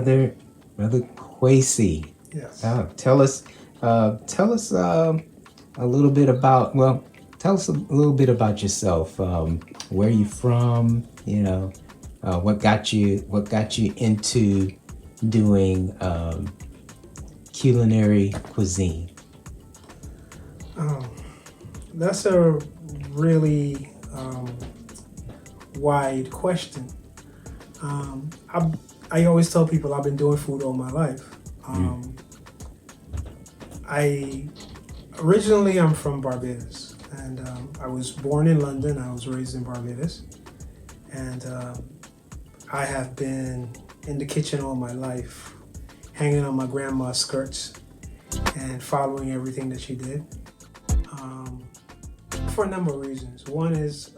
brother Kweisi. Yes. Tell us a little bit about. Well, tell us a little bit about yourself. Where you from? What got you into doing culinary cuisine? Um, that's a really wide question. I always tell people I've been doing food all my life. I originally I'm from Barbados, and I was born in London. I was raised in Barbados, and I have been in the kitchen all my life, hanging on my grandma's skirts and following everything that she did. For a number of reasons. One is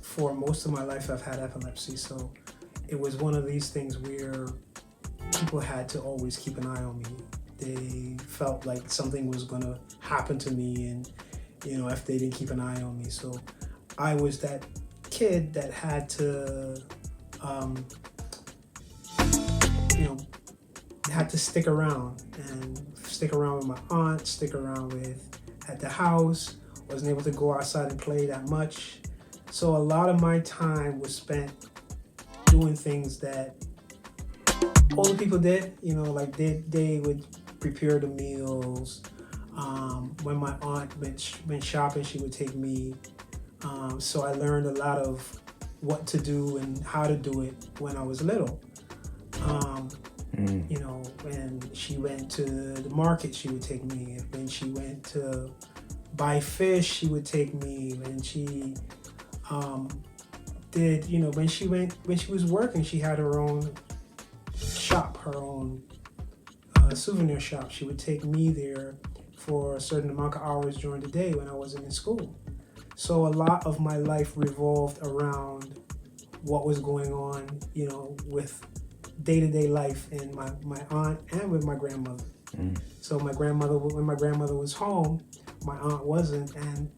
for most of my life I've had epilepsy, so it was one of these things where people had to always keep an eye on me. They felt like something was going to happen to me, and if they didn't keep an eye on me. So I was that kid that had to stick around with my aunt, stick around with at the house. Wasn't able to go outside and play that much. So a lot of my time was spent doing things that older people did, like they would prepare the meals. When my aunt went shopping, she would take me. So I learned a lot of what to do and how to do it when I was little. When she went to the market, she would take me. When she went to buy fish, she would take me. When she when she was working, she had her own shop, her own souvenir shop. She would take me there for a certain amount of hours during the day when I wasn't in school. So a lot of my life revolved around what was going on, with day-to-day life in my aunt and with my grandmother. So when my grandmother was home, my aunt wasn't, and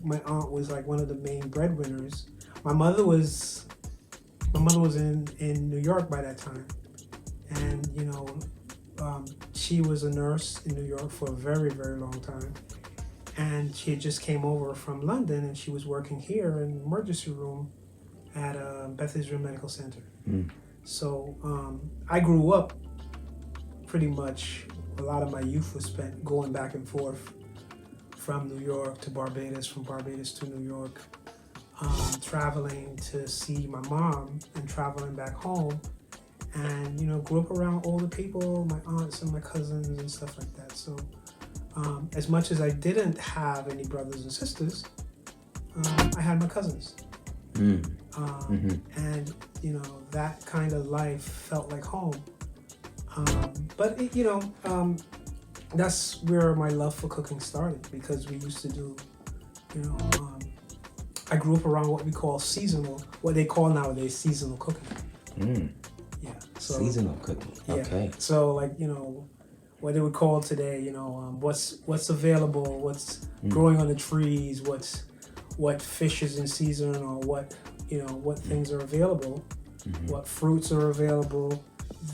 my aunt was like one of the main breadwinners. My mother was in New York by that time, and she was a nurse in New York for a very, very long time, and she had just came over from London, and she was working here in the emergency room at Beth Israel Medical Center. So I grew up pretty much, a lot of my youth was spent going back and forth from New York to Barbados, from Barbados to New York, traveling to see my mom and traveling back home, and grew up around older people, my aunts and my cousins and stuff like that. So as much as I didn't have any brothers and sisters, I had my cousins. And that kind of life felt like home. But that's where my love for cooking started, because we used to do, I grew up around what they call nowadays seasonal cooking. Yeah. So, Seasonal cooking. Okay. Yeah. So what they would call today, what's available, what's growing on the trees, what fish is in season, or what things are available, what fruits are available.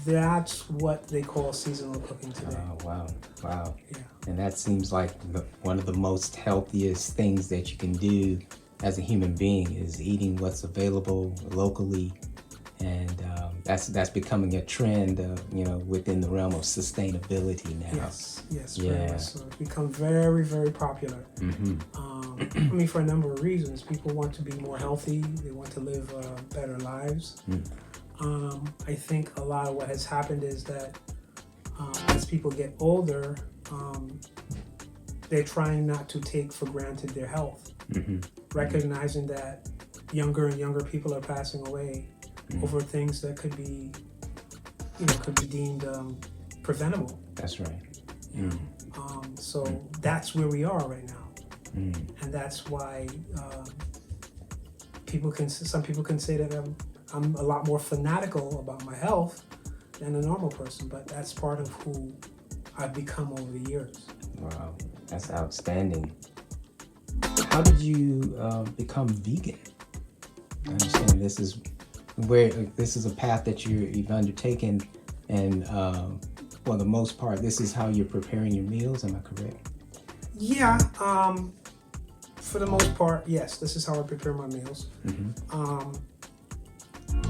That's what they call seasonal cooking today. Oh, wow. Yeah. And that seems like one of the most healthiest things that you can do as a human being is eating what's available locally. And that's becoming a trend, within the realm of sustainability now. Yes, very much so. It's become very, very popular. For a number of reasons. People want to be more healthy. They want to live better lives. I think a lot of what has happened is that as people get older, they're trying not to take for granted their health, recognizing that younger and younger people are passing away over things that could be deemed preventable. That's right. So that's where we are right now, and that's why some people can say that I'm a lot more fanatical about my health than a normal person, but that's part of who I've become over the years. Wow, that's outstanding. How did you become vegan? I understand this is where this is a path that you've undertaken, and for the most part, this is how you're preparing your meals. Am I correct? Yeah, for the most part, yes. This is how I prepare my meals.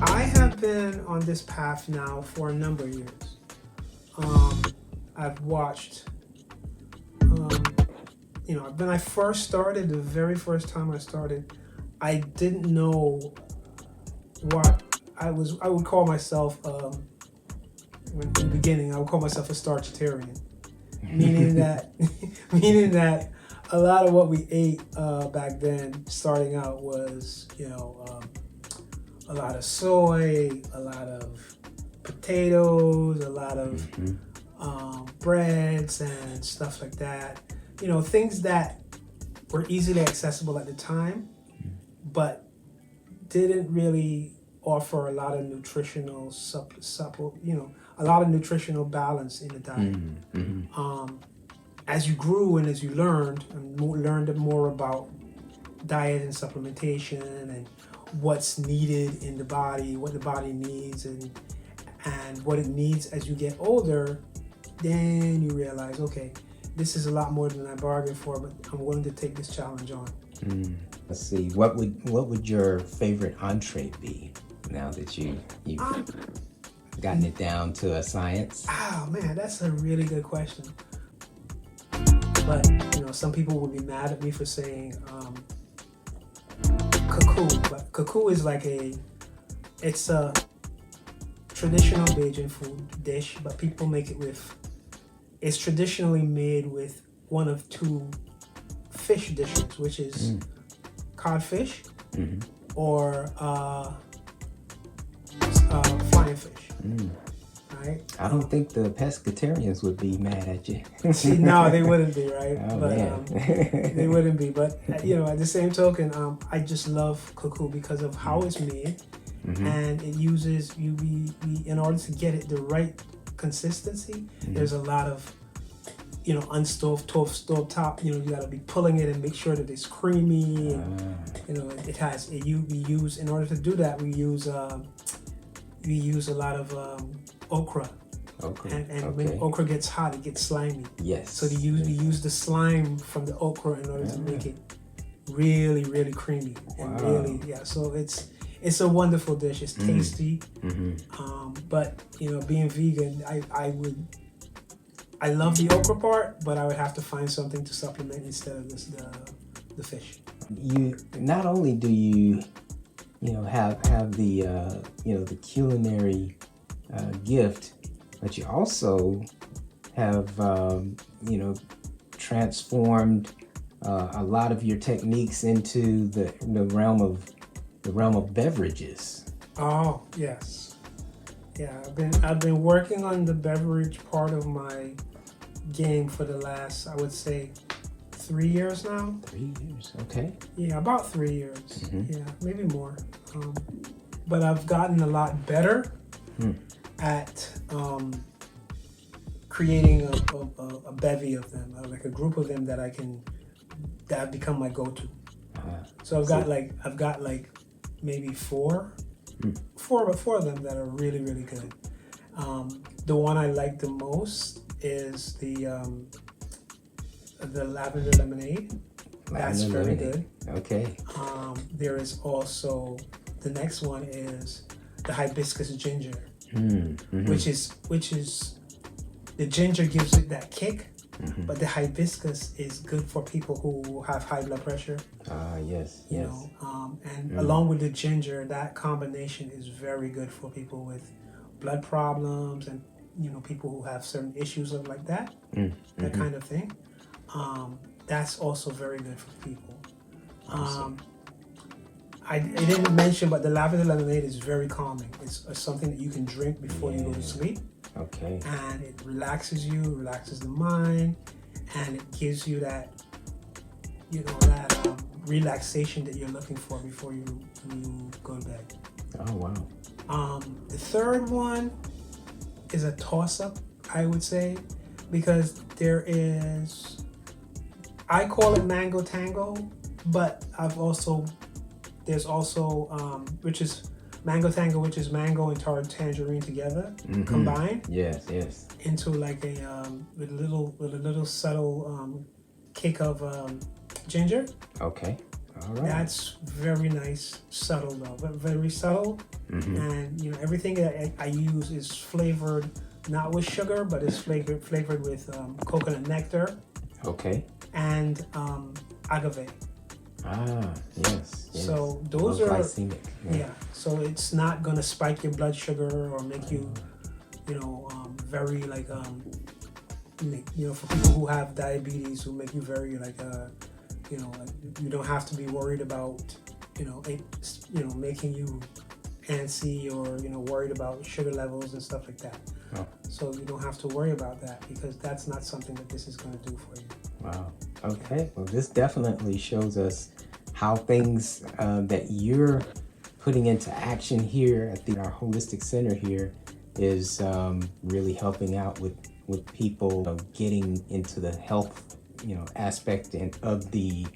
I have been on this path now for a number of years. I've watched, when I first started, the very first time I started, I didn't know what I would call myself, in the beginning, I would call myself a starchitarian, meaning that, meaning that a lot of what we ate back then, starting out, was, a lot of soy, a lot of potatoes, a lot of breads and stuff like that. Things that were easily accessible at the time, but didn't really offer a lot of nutritional a lot of nutritional balance in the diet. As you grew and as you learned more about diet and supplementation and what's needed in the body, what the body needs, and what it needs as you get older, then you realize, okay, this is a lot more than I bargained for, but I'm willing to take this challenge on. Let's see. What would your favorite entree be now that you've gotten it down to a science? Oh man, that's a really good question. But some people would be mad at me for saying cuckoo. But cuckoo is it's a traditional Bajan food dish, but people make it it's traditionally made with one of two fish dishes, which is codfish or flying fish. Right? I don't think the pescatarians would be mad at you. No, they wouldn't be, right? Oh, but man. They wouldn't be. But at the same token, I just love cuckoo because of how it's made, and it uses in order to get it the right consistency. There's a lot of stove top. You gotta be pulling it and make sure that it's creamy. And, we use in order to do that. We use a lot of okra. And when okra gets hot, it gets slimy. Yes. So we use the slime from the okra in order to make it really, really creamy and really, So it's a wonderful dish. It's tasty. But being vegan, I love the okra part, but I would have to find something to supplement instead of the fish. You not only do you have the the culinary gift, but you also have transformed a lot of your techniques into the realm of beverages. Oh yes, yeah. I've been working on the beverage part of my game for the last, I would say, 3 years now. 3 years, okay. Yeah, about 3 years. Yeah, maybe more. But I've gotten a lot better at creating a bevy of them, like a group of them that have become my go-to. So I've got maybe four of them that are really, really good. The one I like the most is the lavender lemonade. That's very good. Okay. There is also, the next one is the hibiscus ginger, which is the ginger gives it that kick, but the hibiscus is good for people who have high blood pressure. Yes. And along with the ginger, that combination is very good for people with blood problems and people who have certain issues like that, that kind of thing. That's also very good for people. I didn't mention, but the lavender lemonade is very calming. It's something that you can drink before you go to sleep. Okay. And it relaxes you, relaxes the mind, and it gives you that, relaxation that you're looking for before you go to bed. Oh, wow. The third one is a toss-up, I would say, because I call it mango tango, but there's also, which is mango tango, which is mango and tangerine together, combined. Yes, yes. Into like a with a little subtle kick of ginger. Okay. All right. That's very nice, subtle though, but very subtle. And you know, everything that I use is flavored not with sugar, but it's flavored with coconut nectar. Okay. And agave. Ah, yes. So those are glycemic. Yeah. So it's not gonna spike your blood sugar or make you, you know, very like you know, for people who have diabetes, who make you very like you know, like you don't have to be worried about, you know, making you antsy or, you know, worried about sugar levels and stuff like that. Oh. So you don't have to worry about that because that's not something that this is going to do for you. Wow. Okay. Well, this definitely shows us how things that you're putting into action here at our holistic center here is really helping out with people getting into the health, you know, aspect of the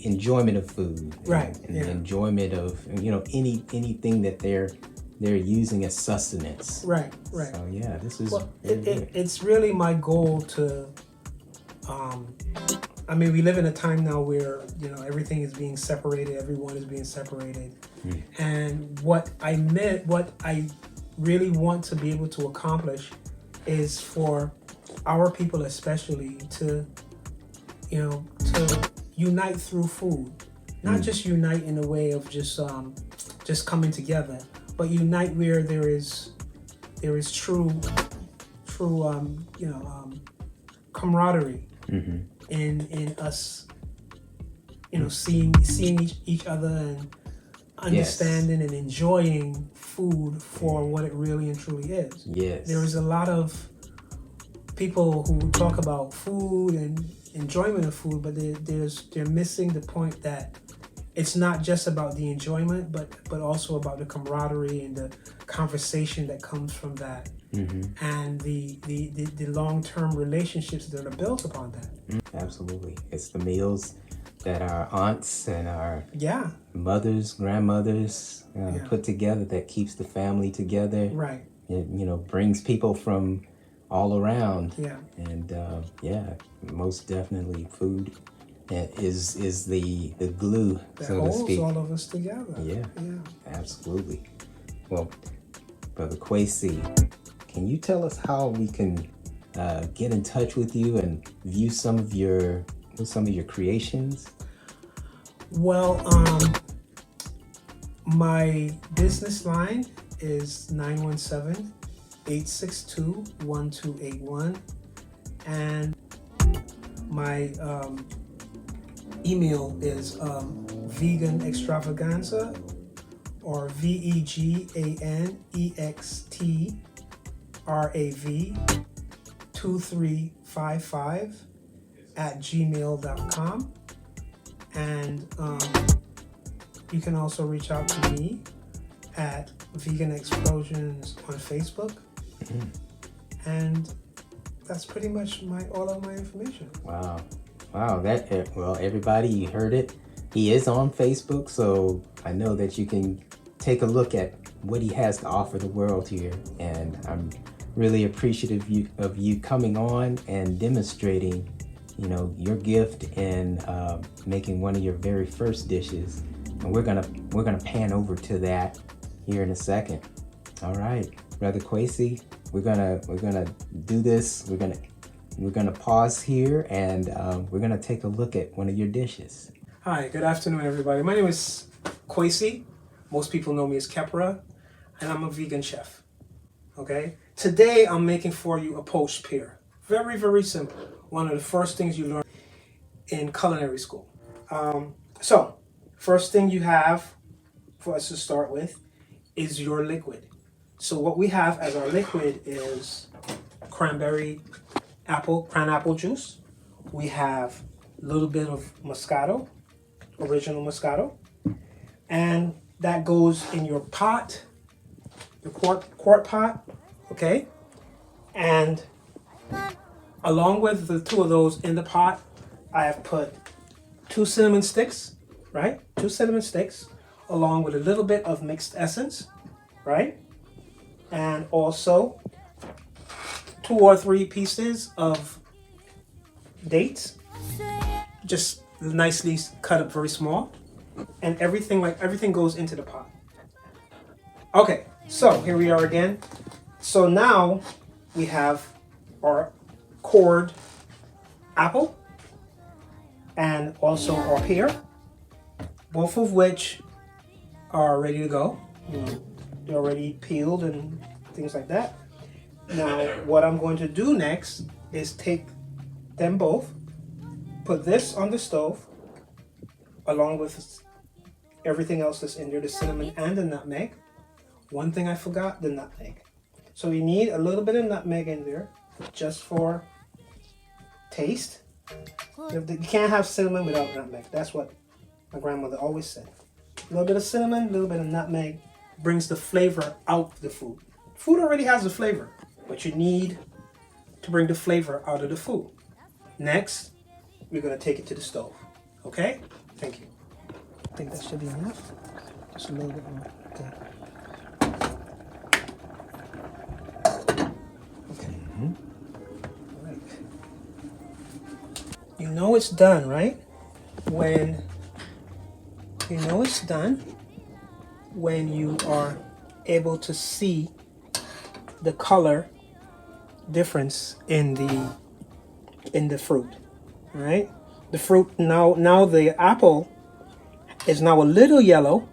enjoyment of food, right? And the enjoyment of, you know, anything that they're using as sustenance. Right. So yeah, this is it's really my goal to I mean, we live in a time now where, you know, everything is being separated, everyone is being separated. And what I really want to be able to accomplish is for our people especially to, you know, to unite through food. Not just unite in a way of just coming together, but unite where there is true you know, camaraderie in us, you know, seeing each other and understanding and enjoying food for what it really and truly is. Yes. There is a lot of people who talk about food and enjoyment of food, but they're missing the point that it's not just about the enjoyment, but also about the camaraderie and the conversation that comes from that, and the long-term relationships that are built upon that. Absolutely. It's the meals that our aunts and our mothers, grandmothers put together that keeps the family together. Right. It, you know, brings people from all around. Yeah. And most definitely food is the glue, that so to holds speak. all of us together. Yeah. Absolutely. Well, Brother Kweisi, can you tell us how we can get in touch with you and view some of your creations? Well, my business line is 917-862-1281, and my email is vegan extravaganza, or VEGANEXTRAV2355@gmail.com. And you can also reach out to me at Vegan Xplosions on Facebook. And that's pretty much all of my information. Wow. Well, everybody, you heard it. He is on Facebook, so I know that you can take a look at what he has to offer the world here. And I'm really appreciative of you coming on and demonstrating, you know, your gift in making one of your very first dishes. And we're gonna pan over to that here in a second. All right, Brother Kweisi, we're gonna do this. We're gonna pause here, and we're gonna take a look at one of your dishes. Hi, good afternoon, everybody. My name is Kweisi. Most people know me as Kepra, and I'm a vegan chef. Okay. Today, I'm making for you a poached pear. Very, very simple. One of the first things you learn in culinary school. So, first thing you have for us to start with is your liquid. So what we have as our liquid is cran-apple juice. We have a little bit of Moscato, original Moscato, and that goes in your pot, your quart pot, okay? And along with the two of those in the pot, I have put 2 cinnamon sticks, right? 2 cinnamon sticks, along with a little bit of mixed essence, right? And also 2 or 3 pieces of dates, just nicely cut up very small, and everything goes into the pot. Okay, so here we are again. So now we have our cored apple and also our pear, both of which are ready to go. They're already peeled and things like that. Now, what I'm going to do next is take them both, put this on the stove, along with everything else that's in there, the cinnamon and the nutmeg. One thing I forgot, the nutmeg. So we need a little bit of nutmeg in there, just for taste. You can't have cinnamon without nutmeg. That's what my grandmother always said. A little bit of cinnamon, a little bit of nutmeg brings the flavor out of the food. Food already has the flavor, but you need to bring the flavor out of the food. Next, we're going to take it to the stove. Okay? Thank you. I think that should be enough. Just a little bit more. Okay. Okay. All right. You know it's done, right? When you know it's done, when you are able to see the color difference in the fruit, right? The fruit now the apple is now a little yellow,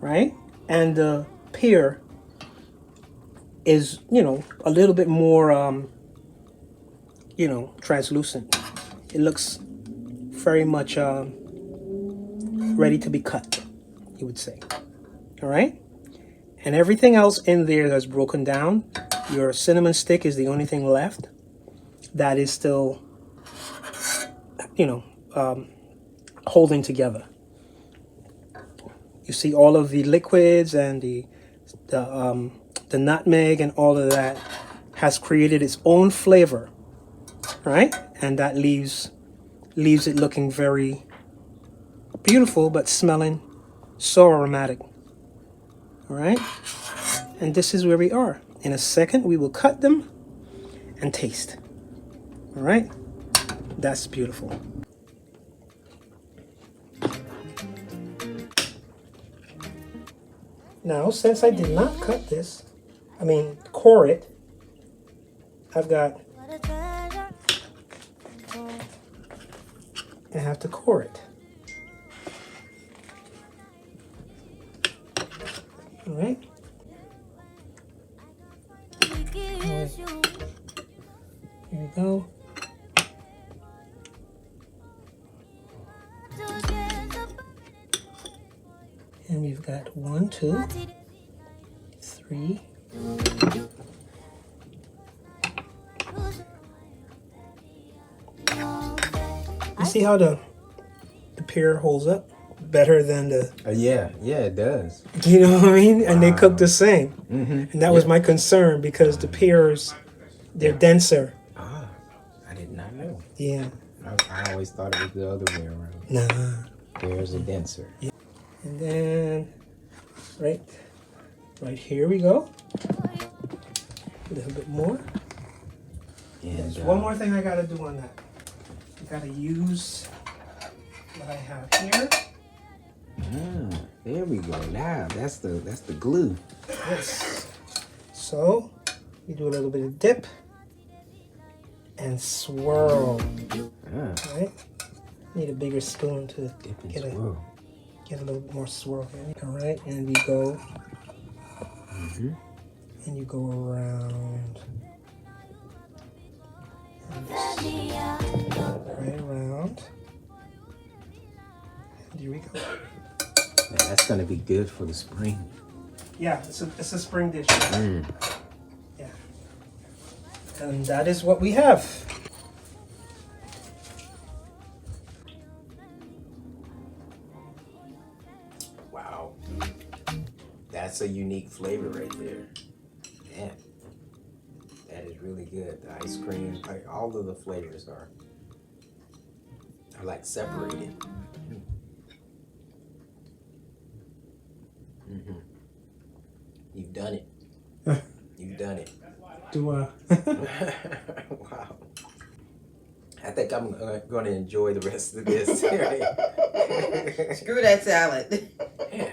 right? And the pear is, a little bit more, translucent. It looks very much ready to be cut, you would say. All right? And everything else in there that's broken down, your cinnamon stick is the only thing left that is still, holding together. You see all of the liquids and the nutmeg and all of that has created its own flavor, right? And that leaves it looking very beautiful, but smelling so aromatic. All right? And this is where we are. In a second, we will cut them and taste. All right? That's beautiful. Now, since I did not core it, I have to core it. All right. Here we go. And we've got 1, 2, 3. You see how the pear holds up better than the... Yeah, it does. You know what I mean? And they cook the same. Mm-hmm. And that was my concern, because the pears, they're denser. Ah, I did not know. Yeah. I always thought it was the other way around. Nah. Pears are denser. Yeah. And then, right here we go. A little bit more. And There's one more thing I gotta do on that. I gotta use what I have here. There we go. Now that's the glue. Yes. So we do a little bit of dip and swirl. Right? Need a bigger spoon to get a little bit more swirl here. All right, and we go. And you go around. Right around. And here we go. Now that's gonna be good for the spring. Yeah, it's a spring dish. Yeah. And that is what we have. Wow. That's a unique flavor right there. Man. That is really good. The ice cream, like all of the flavors are like separated. You've done it. You've done it. Do Wow. I think I'm going to enjoy the rest of this. Screw that salad. Yeah.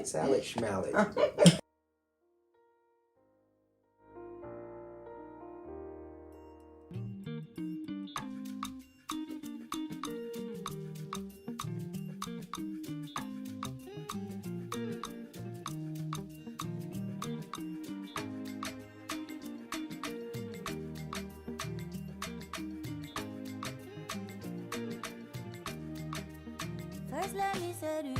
Salad schmallet. First let me seduce